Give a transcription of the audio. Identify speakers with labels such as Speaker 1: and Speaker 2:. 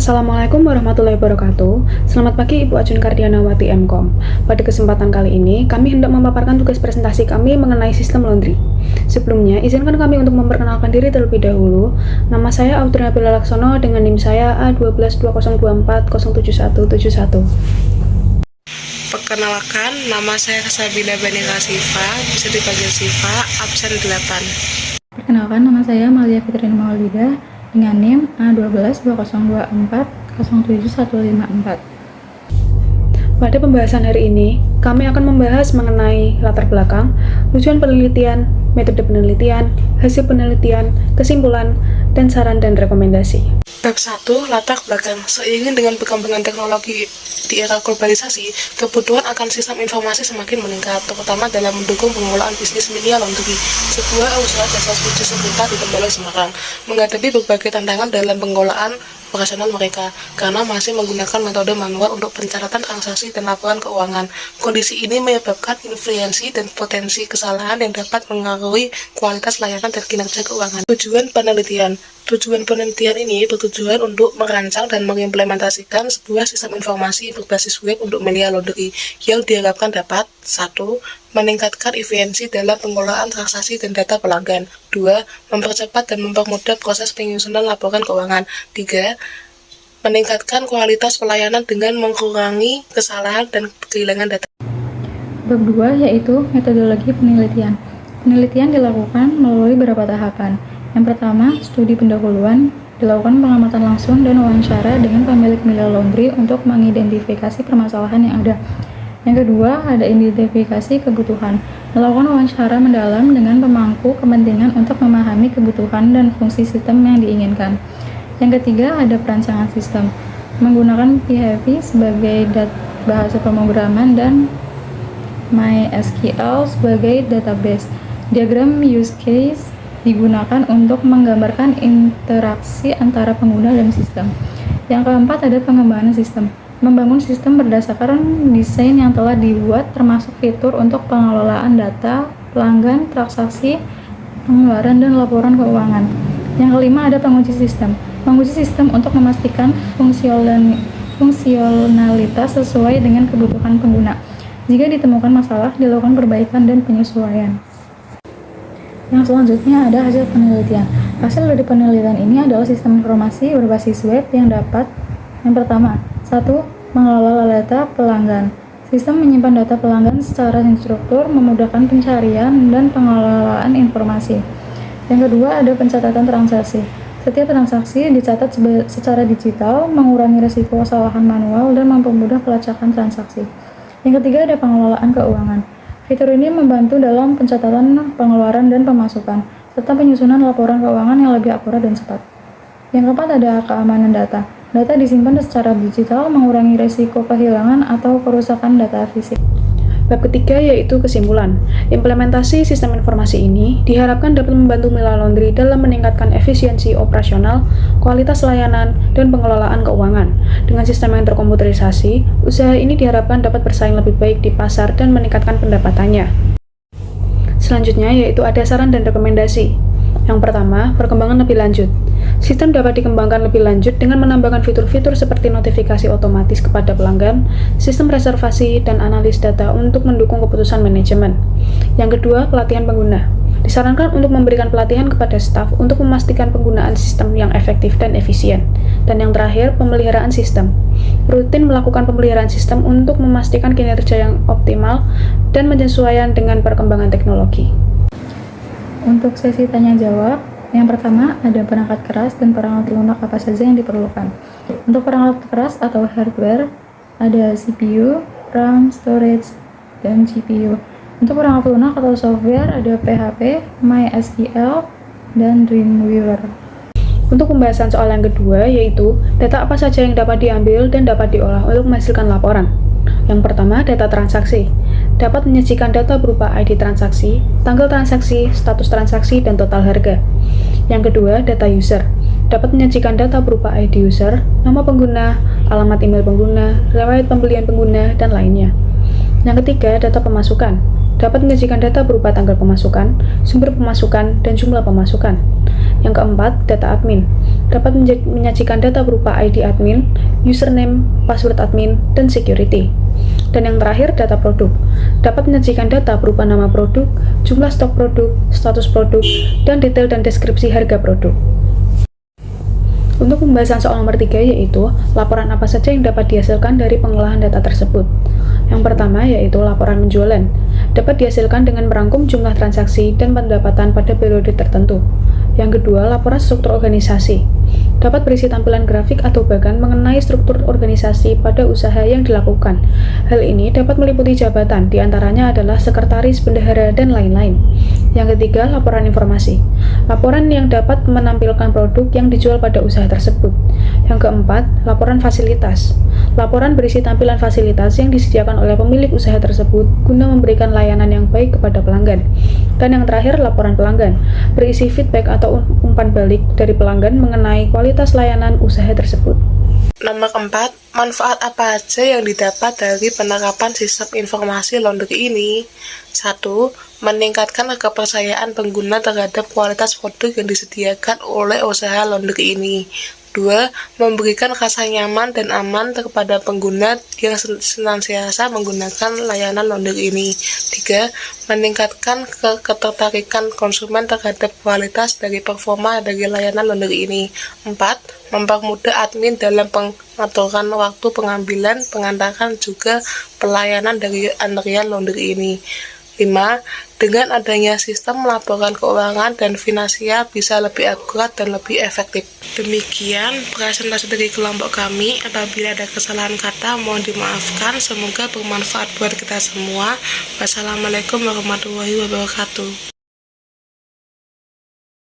Speaker 1: Assalamualaikum warahmatullahi wabarakatuh. Selamat pagi Ibu Ajun Kardianawati MKOM. Pada kesempatan kali ini, kami hendak memaparkan tugas presentasi kami mengenai sistem laundry. Sebelumnya, izinkan kami untuk memperkenalkan diri terlebih dahulu. Nama saya Audrey Nabila Laksono dengan NIM saya A122024077171.
Speaker 2: Perkenalkan, nama saya Sabila Banika Siva, bisa dipanggil Siva, absen 8.
Speaker 3: Perkenalkan, nama saya Malia Fitrina Maulida dengan NIM A122024077154.
Speaker 1: Pada pembahasan hari ini, kami akan membahas mengenai latar belakang, tujuan penelitian, metode penelitian, hasil penelitian, kesimpulan, dan saran dan rekomendasi.
Speaker 2: Bab 1, latar belakang. Seiring dengan perkembangan teknologi di era globalisasi, kebutuhan akan sistem informasi semakin meningkat, terutama dalam mendukung pengelolaan bisnis media laundry. Sebuah usaha jasa cuci setrika di Tembalang, Semarang, menghadapi berbagai tantangan dalam pengelolaan operasional mereka, karena masih menggunakan metode manual untuk pencatatan transaksi dan laporan keuangan. Kondisi ini menyebabkan influensi dan potensi kesalahan yang dapat mengaruhi kualitas layanan dan kinerja keuangan. Tujuan penelitian ini bertujuan untuk merancang dan mengimplementasikan sebuah sistem informasi berbasis web untuk media laundry yang diharapkan dapat 1. Meningkatkan efisiensi dalam pengelolaan transaksi dan data pelanggan. 2. Mempercepat dan mempermudah proses penyusunan laporan keuangan. 3. Meningkatkan kualitas pelayanan dengan mengurangi kesalahan dan kehilangan data.
Speaker 3: Bab 2 yaitu metodologi penelitian. Penelitian dilakukan melalui beberapa tahapan. Yang pertama, studi pendahuluan, dilakukan pengamatan langsung dan wawancara dengan pemilik media laundry untuk mengidentifikasi permasalahan yang ada. Yang kedua, ada identifikasi kebutuhan, melakukan wawancara mendalam dengan pemangku kepentingan untuk memahami kebutuhan dan fungsi sistem yang diinginkan. Yang ketiga, ada perancangan sistem, menggunakan PHP sebagai bahasa pemrograman dan MySQL sebagai database. Diagram use case digunakan untuk menggambarkan interaksi antara pengguna dan sistem. Yang keempat, ada pengembangan sistem. Membangun sistem berdasarkan desain yang telah dibuat, termasuk fitur untuk pengelolaan data, pelanggan, transaksi, pengeluaran, dan laporan keuangan. Yang kelima, ada penguji sistem. Menguji sistem untuk memastikan fungsionalitas sesuai dengan kebutuhan pengguna. Jika ditemukan masalah, dilakukan perbaikan dan penyesuaian. Yang selanjutnya ada hasil penelitian. Hasil dari penelitian ini adalah sistem informasi berbasis web yang dapat yang pertama, 1. Mengelola data pelanggan. Sistem menyimpan data pelanggan secara instruktur, memudahkan pencarian dan pengelolaan informasi. Yang kedua, ada pencatatan transaksi. Setiap transaksi dicatat secara digital, mengurangi risiko kesalahan manual dan mempermudah pelacakan transaksi. Yang ketiga, ada pengelolaan keuangan. Fitur ini membantu dalam pencatatan pengeluaran dan pemasukan, serta penyusunan laporan keuangan yang lebih akurat dan cepat. Yang keempat, ada keamanan data. Data disimpan secara digital, mengurangi risiko kehilangan atau kerusakan data fisik.
Speaker 1: Bab ketiga yaitu kesimpulan. Implementasi sistem informasi ini diharapkan dapat membantu Mila Laundry dalam meningkatkan efisiensi operasional, kualitas layanan, dan pengelolaan keuangan. Dengan sistem yang terkomputerisasi, usaha ini diharapkan dapat bersaing lebih baik di pasar dan meningkatkan pendapatannya. Selanjutnya yaitu ada saran dan rekomendasi. Yang pertama, perkembangan lebih lanjut. Sistem dapat dikembangkan lebih lanjut dengan menambahkan fitur-fitur seperti notifikasi otomatis kepada pelanggan, sistem reservasi, dan analis data untuk mendukung keputusan manajemen. Yang kedua, pelatihan pengguna. Disarankan untuk memberikan pelatihan kepada staf untuk memastikan penggunaan sistem yang efektif dan efisien. Dan yang terakhir, pemeliharaan sistem. Rutin melakukan pemeliharaan sistem untuk memastikan kinerja yang optimal dan menyesuaikan dengan perkembangan teknologi.
Speaker 3: Untuk sesi tanya-jawab, yang pertama ada perangkat keras dan perangkat lunak apa saja yang diperlukan. Untuk perangkat keras atau hardware, ada CPU, RAM, storage, dan GPU. Untuk perangkat lunak atau software, ada PHP, MySQL, dan Dreamweaver.
Speaker 1: Untuk pembahasan soal yang kedua, yaitu data apa saja yang dapat diambil dan dapat diolah untuk menghasilkan laporan. Yang pertama, data transaksi. Dapat menyajikan data berupa ID transaksi, tanggal transaksi, status transaksi, dan total harga. Yang kedua, data user. Dapat menyajikan data berupa ID user, nama pengguna, alamat email pengguna, riwayat pembelian pengguna, dan lainnya. Yang ketiga, data pemasukan. dapat menyajikan data berupa tanggal pemasukan, sumber pemasukan, dan jumlah pemasukan. Yang keempat, data admin. Dapat menyajikan data berupa ID admin, username, password admin, dan security. Dan yang terakhir, data produk. Dapat menyajikan data berupa nama produk, jumlah stok produk, status produk, dan detail dan deskripsi harga produk. Untuk pembahasan soal nomor 3 yaitu laporan apa saja yang dapat dihasilkan dari pengolahan data tersebut. Yang pertama yaitu laporan penjualan. Dapat dihasilkan dengan merangkum jumlah transaksi dan pendapatan pada periode tertentu. Yang kedua, laporan struktur organisasi. Dapat berisi tampilan grafik atau bahkan mengenai struktur organisasi pada usaha yang dilakukan. Hal ini dapat meliputi jabatan, diantaranya adalah sekretaris, bendahara, dan lain-lain. Yang ketiga, laporan informasi. Laporan yang dapat menampilkan produk yang dijual pada usaha tersebut. Yang keempat, laporan fasilitas. Laporan berisi tampilan fasilitas yang disediakan oleh pemilik usaha tersebut guna memberikan layanan yang baik kepada pelanggan. Dan yang terakhir, laporan pelanggan. Berisi feedback atau umpan balik dari pelanggan mengenai kualitas layanan usaha tersebut.
Speaker 2: Nomor 4, manfaat apa aja yang didapat dari penerapan sistem informasi laundry ini? 1. Meningkatkan kepercayaan pengguna terhadap kualitas produk yang disediakan oleh usaha laundry ini. 2. Memberikan rasa nyaman dan aman kepada pengguna yang senantiasa menggunakan layanan laundry ini. 3. Meningkatkan ketertarikan konsumen terhadap kualitas dari performa dari layanan laundry ini. 4. Mempermudah admin dalam pengaturan waktu pengambilan, pengantaran, juga pelayanan dari antrian laundry ini. 5. Dengan adanya sistem laporan keuangan dan finansial bisa lebih akurat dan lebih efektif. Demikian presentasi dari kelompok kami. Apabila ada kesalahan kata, mohon dimaafkan. Semoga bermanfaat buat kita semua. Wassalamualaikum warahmatullahi wabarakatuh.